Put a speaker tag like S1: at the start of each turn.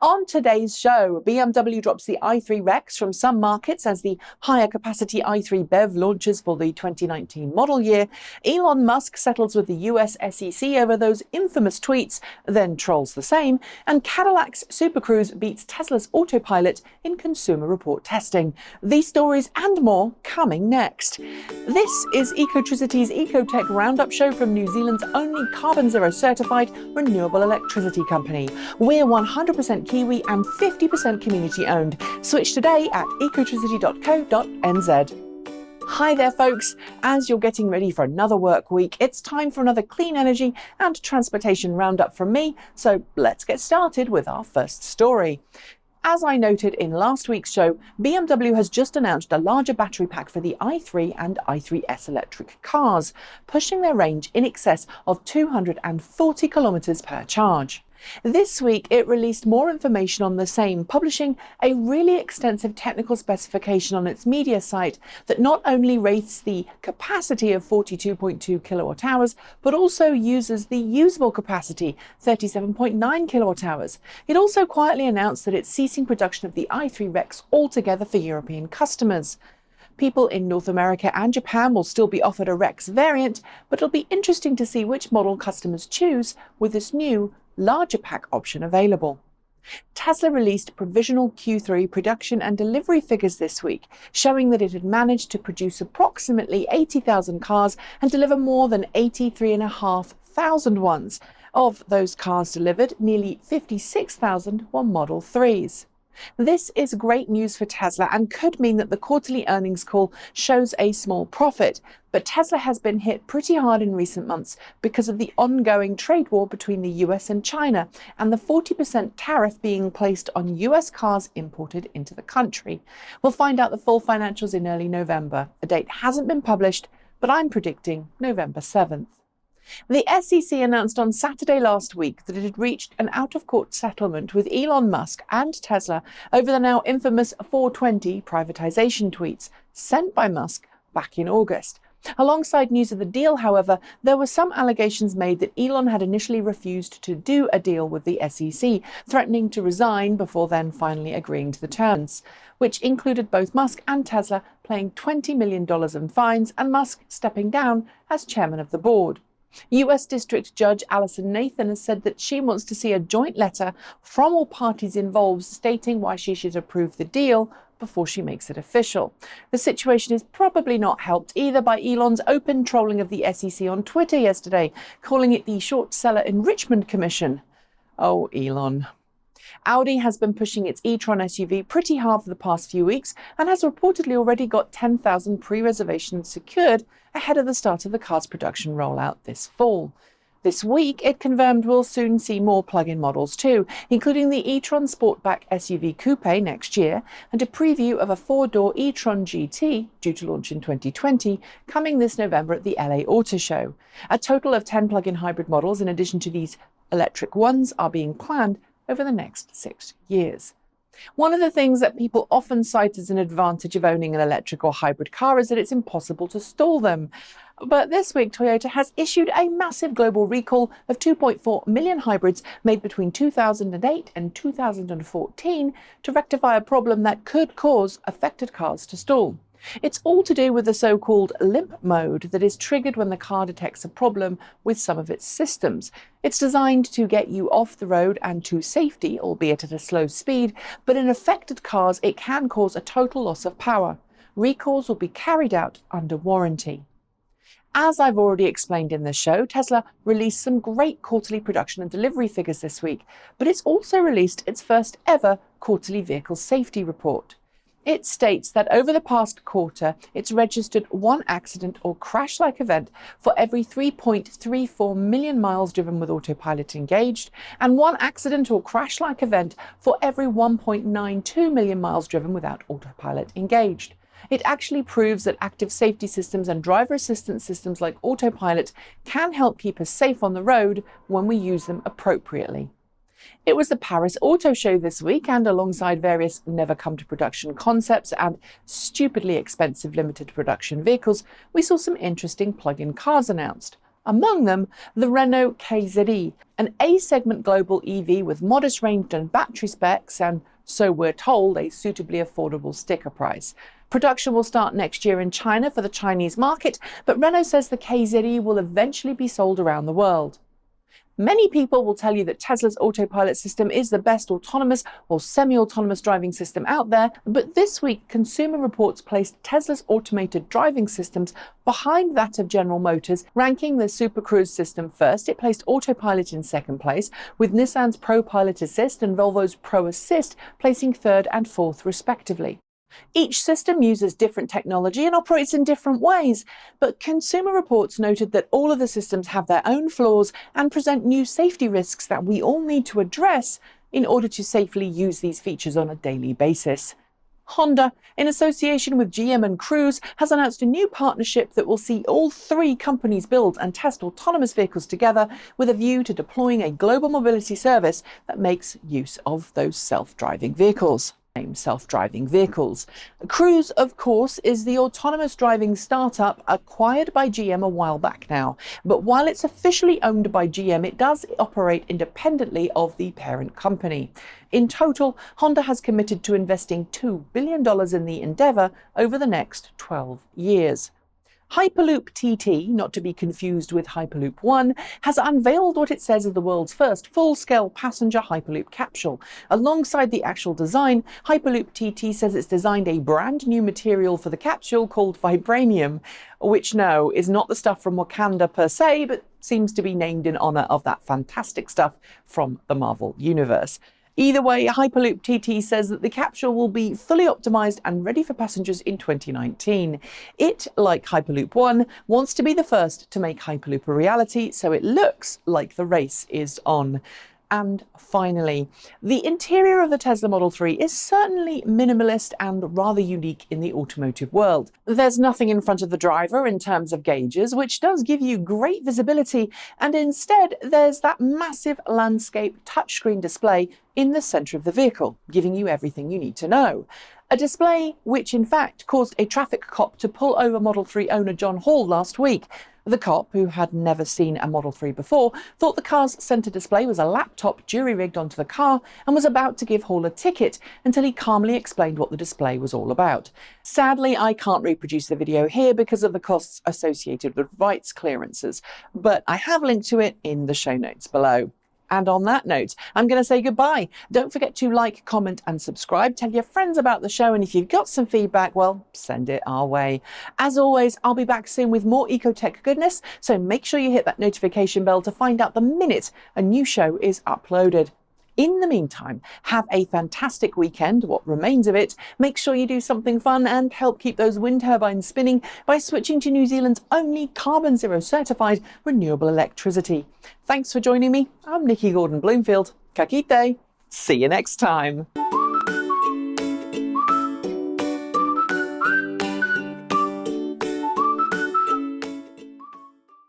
S1: On today's show, BMW drops the i3 Rex from some markets as the higher capacity i3 BEV launches for the 2019 model year. Elon Musk settles with the US SEC over those infamous tweets, then trolls the same. And Cadillac's Super Cruise beats Tesla's autopilot in Consumer Report testing. These stories and more coming next. This is Ecotricity's EcoTEC Roundup show from New Zealand's only carboNZero certified renewable electricity company. We're 100% Kiwi and 50% community owned. Switch today at ecotricity.co.nz. Hi there folks, as you're getting ready for another work week, it's time for another clean energy and transportation roundup from me, so let's get started with our first story. As I noted in last week's show, BMW has just announced a larger battery pack for the i3 and i3S electric cars, pushing their range in excess of 240 kilometers per charge. This week, it released more information on the same, publishing a really extensive technical specification on its media site that not only rates the capacity of 42.2 kilowatt hours, but also uses the usable capacity, 37.9 kilowatt hours. It also quietly announced that it's ceasing production of the i3 Rex altogether for European customers. People in North America and Japan will still be offered a Rex variant, but it'll be interesting to see which model customers choose with this new larger pack option available. Tesla released provisional Q3 production and delivery figures this week, showing that it had managed to produce approximately 80,000 cars and deliver more than 83,500 ones. Of those cars delivered, nearly 56,000 were Model 3s. This is great news for Tesla and could mean that the quarterly earnings call shows a small profit. But Tesla has been hit pretty hard in recent months because of the ongoing trade war between the US and China and the 40% tariff being placed on US cars imported into the country. We'll find out the full financials in early November. A date hasn't been published, but I'm predicting November 7th. The SEC announced on Saturday last week that it had reached an out-of-court settlement with Elon Musk and Tesla over the now infamous 420 privatization tweets sent by Musk back in August. Alongside news of the deal, however, there were some allegations made that Elon had initially refused to do a deal with the SEC, threatening to resign before then finally agreeing to the terms, which included both Musk and Tesla paying $20 million in fines and Musk stepping down as chairman of the board. US District Judge Alison Nathan has said that she wants to see a joint letter from all parties involved stating why she should approve the deal before she makes it official. The situation is probably not helped either by Elon's open trolling of the SEC on Twitter yesterday, calling it the Short Seller Enrichment Commission. Oh, Elon. Audi has been pushing its e-tron SUV pretty hard for the past few weeks and has reportedly already got 10,000 pre-reservations secured ahead of the start of the car's production rollout this fall. This week, it confirmed we'll soon see more plug-in models too, including the e-tron Sportback SUV Coupe next year and a preview of a four-door e-tron GT, due to launch in 2020, coming this November at the LA Auto Show. A total of 10 plug-in hybrid models in addition to these electric ones are being planned over the next 6 years. One of the things that people often cite as an advantage of owning an electric or hybrid car is that it's impossible to stall them. But this week, Toyota has issued a massive global recall of 2.4 million hybrids made between 2008 and 2014 to rectify a problem that could cause affected cars to stall. It's all to do with the so-called limp mode that is triggered when the car detects a problem with some of its systems. It's designed to get you off the road and to safety, albeit at a slow speed, but in affected cars it can cause a total loss of power. Recalls will be carried out under warranty. As I've already explained in the show, Tesla released some great quarterly production and delivery figures this week, but it's also released its first ever quarterly vehicle safety report. It states that over the past quarter, it's registered one accident or crash-like event for every 3.34 million miles driven with autopilot engaged, and one accident or crash-like event for every 1.92 million miles driven without autopilot engaged. It actually proves that active safety systems and driver assistance systems like autopilot can help keep us safe on the road when we use them appropriately. It was the Paris Auto Show this week, and alongside various never-come-to-production concepts and stupidly expensive limited production vehicles, we saw some interesting plug-in cars announced. Among them, the Renault KZE, an A-segment global EV with modest range and battery specs and, so we're told, a suitably affordable sticker price. Production will start next year in China for the Chinese market, but Renault says the KZE will eventually be sold around the world. Many people will tell you that Tesla's autopilot system is the best autonomous or semi-autonomous driving system out there, but this week Consumer Reports placed Tesla's automated driving systems behind that of General Motors, ranking the Super Cruise system first. It placed autopilot in second place, with Nissan's ProPilot Assist and Volvo's Pro Assist placing third and fourth respectively. Each system uses different technology and operates in different ways, but Consumer Reports noted that all of the systems have their own flaws and present new safety risks that we all need to address in order to safely use these features on a daily basis. Honda, in association with GM and Cruise, has announced a new partnership that will see all three companies build and test autonomous vehicles together with a view to deploying a global mobility service that makes use of those self-driving vehicles. Cruise, of course, is the autonomous driving startup acquired by GM a while back now, but while it's officially owned by GM, it does operate independently of the parent company. In total, Honda has committed to investing $2 billion in the endeavour over the next 12 years. HyperloopTT, not to be confused with Hyperloop One, has unveiled what it says is the world's first full-scale passenger Hyperloop capsule. Alongside the actual design, HyperloopTT says it's designed a brand new material for the capsule called vibranium, which no, is not the stuff from Wakanda per se, but seems to be named in honour of that fantastic stuff from the Marvel Universe. Either way, HyperloopTT says that the capsule will be fully optimised and ready for passengers in 2019. It, like Hyperloop One, wants to be the first to make Hyperloop a reality, so it looks like the race is on. And finally, the interior of the Tesla Model 3 is certainly minimalist and rather unique in the automotive world. There's nothing in front of the driver in terms of gauges, which does give you great visibility, and instead there's that massive landscape touchscreen display in the centre of the vehicle, giving you everything you need to know. A display which in fact caused a traffic cop to pull over Model 3 owner John Hall last week. The cop, who had never seen a Model 3 before, thought the car's centre display was a laptop jury-rigged onto the car and was about to give Hall a ticket until he calmly explained what the display was all about. Sadly, I can't reproduce the video here because of the costs associated with rights clearances, but I have linked to it in the show notes below. And on that note, I'm going to say goodbye. Don't forget to like, comment and subscribe. Tell your friends about the show, and if you've got some feedback, well, send it our way. As always, I'll be back soon with more EcoTech goodness, so make sure you hit that notification bell to find out the minute a new show is uploaded. In the meantime, have a fantastic weekend, what remains of it. Make sure you do something fun and help keep those wind turbines spinning by switching to New Zealand's only carboNZero certified renewable electricity. Thanks for joining me. I'm Nikki Gordon-Bloomfield. Ka kite. See you next time.